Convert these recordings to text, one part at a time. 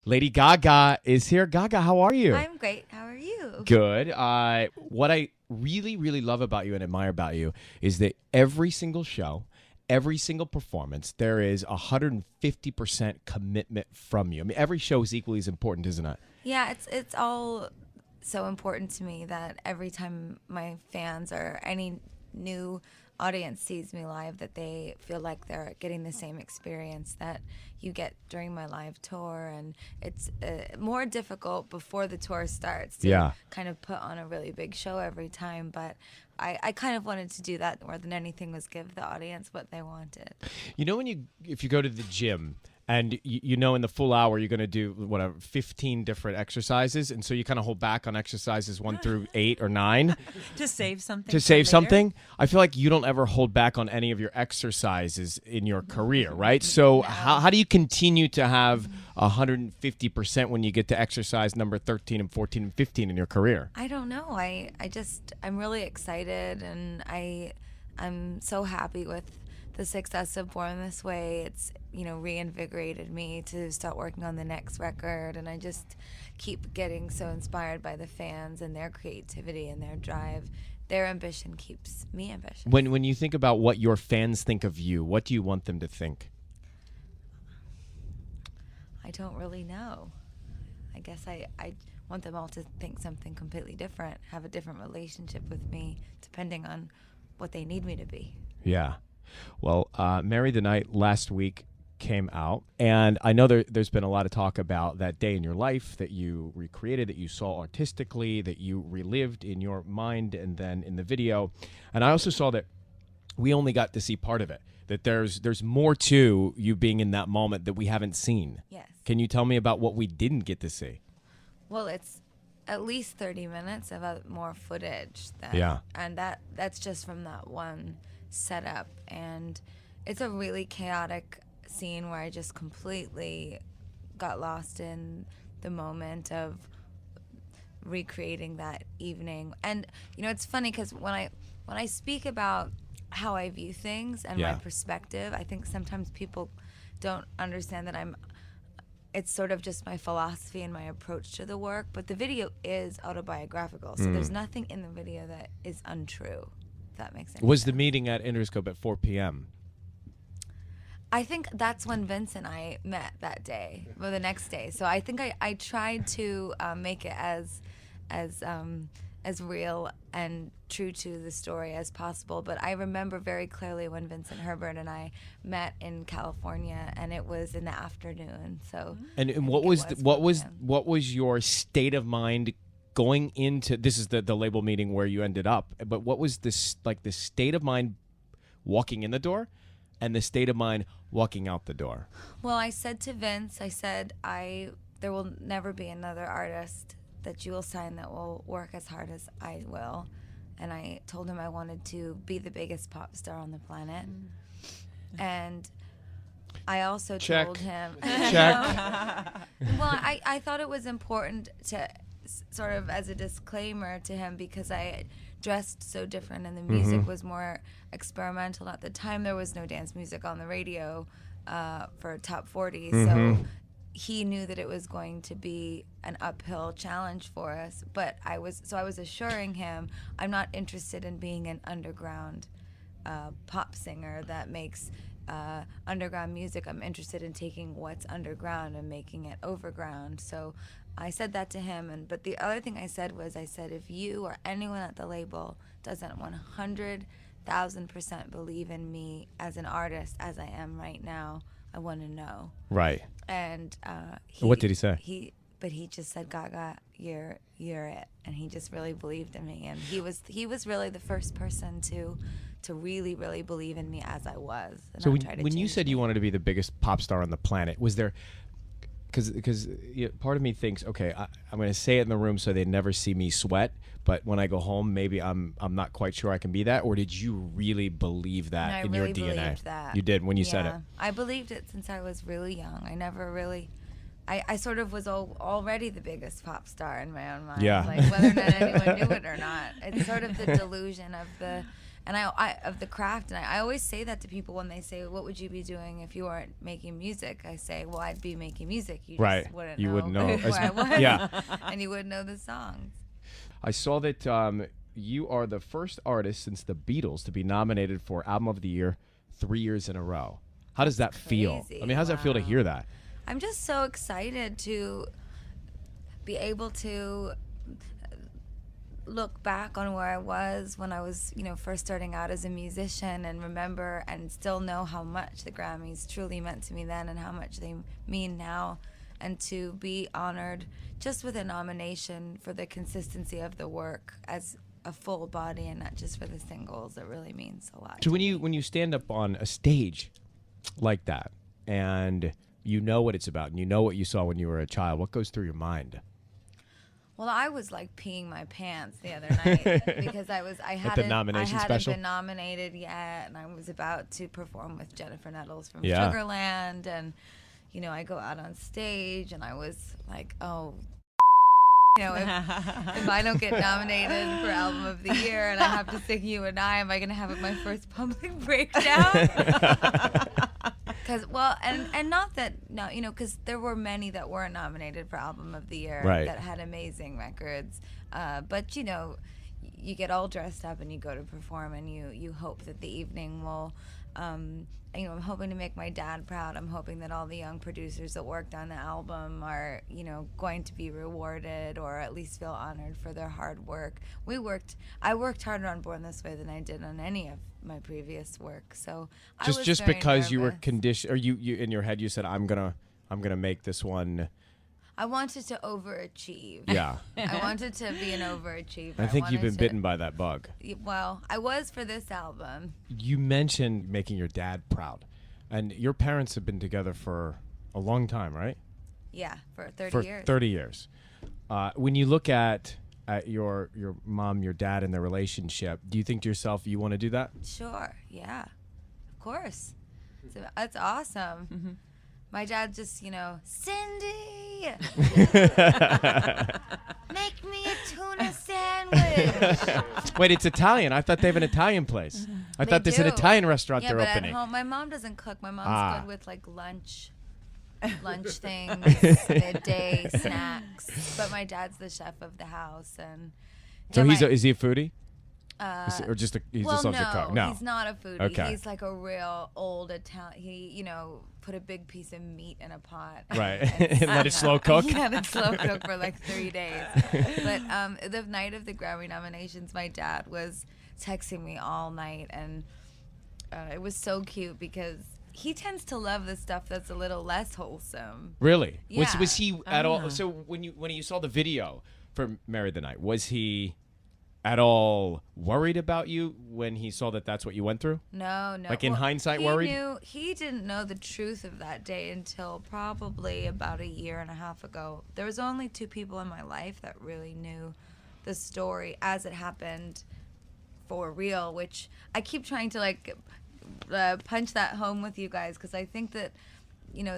Lady Gaga is here. Gaga, how are you? I'm great. How are you? Good. What I really, really love about you and admire about you is that every single show, every single performance, there is 150% commitment from you. I mean, every show is equally as important, isn't it? Yeah, it's all so important to me that every time my fans or any new audience sees me live, that they feel like they're getting the same experience that you get during my live tour. And it's more difficult before the tour starts to kind of put on a really big show every time. But I kind of wanted to do that more than anything, was give the audience what they wanted. You know, if you go to the gym and you know in the full hour you're going to do whatever 15 different exercises, and so you kind of hold back on exercises 1 through 8 or 9 to save something. To save something. I feel like you don't ever hold back on any of your exercises in your career, right? So how do you continue to have 150% when you get to exercise number 13 and 14 and 15 in your career? I don't know. I'm really excited, and I'm so happy with the success of Born This Way. It's, reinvigorated me to start working on the next record, and I just keep getting so inspired by the fans and their creativity and their drive. Their ambition keeps me ambitious. When you think about what your fans think of you, what do you want them to think? I don't really know. I guess I want them all to think something completely different, have a different relationship with me, depending on what they need me to be. Yeah. Well, Marry the Night last week came out, and I know there's been a lot of talk about that day in your life that you recreated, that you saw artistically, that you relived in your mind and then in the video. And I also saw that we only got to see part of it, that there's more to you being in that moment that we haven't seen. Yes. Can you tell me about what we didn't get to see? Well, it's at least 30 minutes of more footage. And that's just from that one setup. And it's a really chaotic scene where I just completely got lost in the moment of recreating that evening. And, it's funny because when I speak about how I view things and my perspective, I think sometimes people don't understand that it's sort of just my philosophy and my approach to the work, but the video is autobiographical, so there's nothing in the video that is untrue, if that makes sense. Was the meeting at Interscope at 4 p.m.? I think that's when Vince and I met that day, or the next day. So I think I tried to make it as real and true to the story as possible. But I remember very clearly when Vincent Herbert and I met in California, and it was in the afternoon. So and what was your state of mind going into this? Is the label meeting where you ended up, but what was this the state of mind walking in the door and the state of mind walking out the door? Well, I said to Vince, there will never be another artist that you will sign that will work as hard as I will. And I told him I wanted to be the biggest pop star on the planet. And I also told him... Check. Well, I thought it was important to sort of as a disclaimer to him, because I dressed so different and the music was more experimental. At the time, there was no dance music on the radio for Top 40. So he knew that it was going to be an uphill challenge for us, but I was assuring him I'm not interested in being an underground pop singer that makes underground music. I'm interested in taking what's underground and making it overground. So I said that to him, but the other thing I said, if you or anyone at the label doesn't 100,000% believe in me as an artist as I am right now, I want to know. Right. And what did he say? He just said, Gaga, you're it, and he just really believed in me, and he was really the first person to really, really believe in me as I was. And so when you said you wanted to be the biggest pop star on the planet, was there? Because part of me thinks, okay, I'm going to say it in the room so they never see me sweat, but when I go home, maybe I'm not quite sure I can be that. Or did you really believe that in your DNA? Believed that. You did when you said it. I believed it since I was really young. I never really. I sort of was already the biggest pop star in my own mind. Yeah. Like whether or not anyone knew it or not. It's sort of the delusion of the and I of the craft. And I always say that to people when they say, "What would you be doing if you weren't making music?" I say, "Well, I'd be making music. You Right. just wouldn't You know wouldn't know who I was, Yeah. and you wouldn't know the songs." I saw that you are the first artist since the Beatles to be nominated for Album of the Year 3 years in a row. How does that feel? Crazy. I mean, how does that feel to hear that? I'm just so excited to be able to look back on where I was when I was, first starting out as a musician, and remember and still know how much the Grammys truly meant to me then and how much they mean now, and to be honored just with a nomination for the consistency of the work as a full body and not just for the singles. It really means a lot. So to when me. you stand up on a stage like that and you know what it's about and you know what you saw when you were a child, what goes through your mind? Well, I was like peeing my pants the other night because I hadn't been nominated yet, and I was about to perform with Jennifer Nettles from Sugarland, and I go out on stage and I was like, oh, if I don't get nominated for Album of the Year and I have to sing You and I, am I gonna have my first public breakdown? Because because there were many that weren't nominated for Album of the Year that had amazing records, but you get all dressed up and you go to perform, and you hope that the evening will. I'm hoping to make my dad proud. I'm hoping that all the young producers that worked on the album are, going to be rewarded or at least feel honored for their hard work. I worked harder on Born This Way than I did on any of my previous work. So just because you were conditioned, or you in your head you said, I'm gonna make this one. I wanted to overachieve. Yeah. I wanted to be an overachiever. I think you've been bitten by that bug. Well, I was for this album. You mentioned making your dad proud. And your parents have been together for a long time, right? Yeah, for 30 years. 30 years. When you look at your mom, your dad, and their relationship, do you think to yourself, you want to do that? Sure, yeah. Of course. That's awesome. Mm-hmm. My dad just, Cindy, make me a tuna sandwich. Wait, it's Italian. I thought they have an Italian place. I thought there's an Italian restaurant they're opening. At home, my mom doesn't cook. My mom's good with like lunch things, midday snacks. But my dad's the chef of the house, and so is he a foodie? Or just he's just loves to cook? No, he's not a foodie. Okay. He's like a real old Italian. He, put a big piece of meat in a pot. Right. And let it slow cook? Yeah, let it slow cook for like 3 days. But the night of the Grammy nominations, my dad was texting me all night, and it was so cute because he tends to love the stuff that's a little less wholesome. Really? Yeah. Was he at all? So when you saw the video for Married the Night, was he at all worried about you when he saw that that's what you went through? No. Like in hindsight, worried? He didn't know the truth of that day until probably about 1.5 years ago. There was only 2 people in my life that really knew the story as it happened for real, which I keep trying to punch that home with you guys, because I think that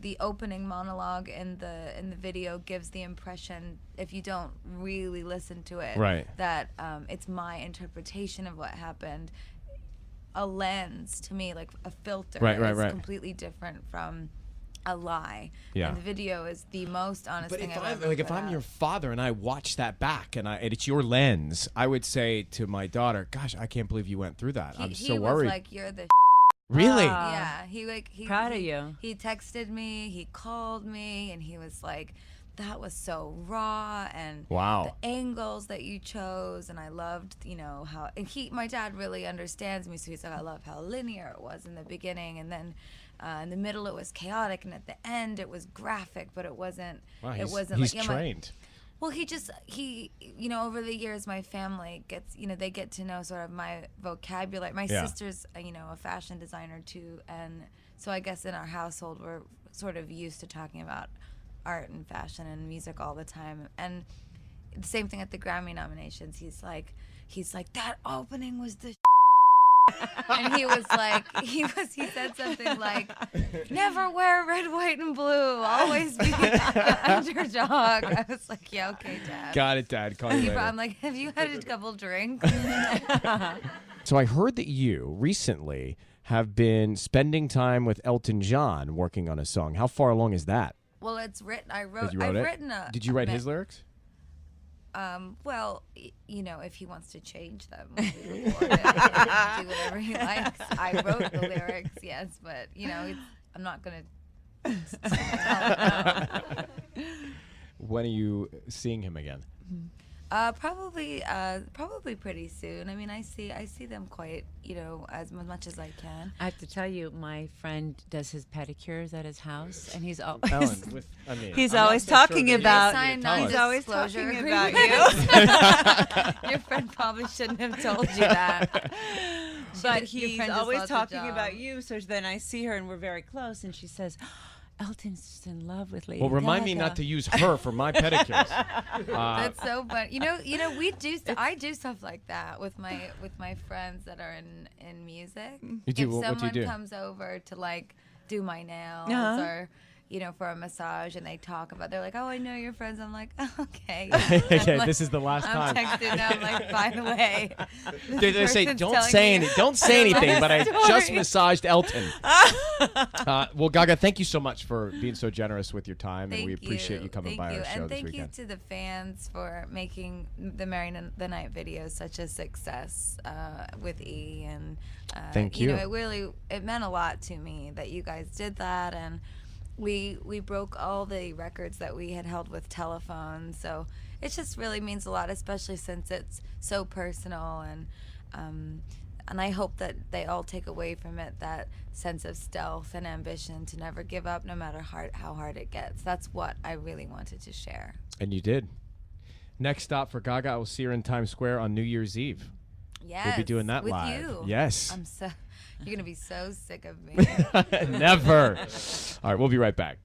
the opening monologue in the video gives the impression, if you don't really listen to it, that it's my interpretation of what happened. A lens, to me, like a filter, is completely different from a lie. Yeah. And the video is the most honest thing I've ever But if I'm your father and I watch that back and it's your lens, I would say to my daughter, "Gosh, I can't believe you went through that. I'm so worried." He was like, "You're the." Really? Yeah. He proud of you. He texted me. He called me, and he was like, "That was so raw, and wow, the angles that you chose." And I loved, how. And my dad really understands me, so he's like, "I love how linear it was in the beginning, and then in the middle it was chaotic, and at the end it was graphic, but it wasn't. Wow, he's trained." Well, he over the years, my family gets, they get to know sort of my vocabulary. My sister's, a fashion designer too. And so I guess in our household, we're sort of used to talking about art and fashion and music all the time. And the same thing at the Grammy nominations. He's like, that opening was the and he said something like, "Never wear red, white, and blue. Always be the underdog." I was like, "Yeah, okay, Dad." Got it, Dad. Call you later. I'm like, "Have you had a couple drinks?" So I heard that you recently have been spending time with Elton John working on a song. How far along is that? Well, it's written. You I've wrote it? written a. Did you write his lyrics? Well, you know, if he wants to change them, we record it, do whatever he likes. I wrote the lyrics, yes, but you know, I'm not gonna. When are you seeing him again? Probably pretty soon. I mean, I see them quite, you know, as much as I can. I have to tell you, my friend does his pedicures at his house, and he's always Ellen, he's I'm always not so talking sure that about. you Sign tell us. He's always non-disclosure talking about agreement. you. Your friend probably shouldn't have told you that. But Your he's friend does always lots of talking jobs. about you. So then I see her, and we're very close, and she says, Elton's just in love with Lady Well, remind me Gaga." not to use her for my pedicures. That's so fun. You know, we do. I do stuff like that with my friends that are in music. You do? If What do you someone do? comes over to like do my nails Uh-huh. or, you know, for a massage, and they talk about, they're like, "Oh, I know your friends." I'm like, oh, "Okay." Okay, I'm like, this is the last I'm time. texting them like, "By the way, They say, person's don't telling say me don't say anything, but I just story." massaged Elton. Well, Gaga, thank you so much for being so generous with your time, and we appreciate you coming by our show and this thank weekend. you to the fans for making the the Night video such a success with E. And Thank you you. know, it meant a lot to me that you guys did that, and we broke all the records that we had held with telephones. So it just really means a lot, especially since it's so personal, and I hope that they all take away from it that sense of stealth and ambition to never give up, no matter how hard it gets. That's what I really wanted to share. And you did. Next stop for Gaga, I will see her in Times Square on New Year's Eve. Yes, We'll be doing that with live. you. Yes. You're gonna be so sick of me. Never. All right, we'll be right back.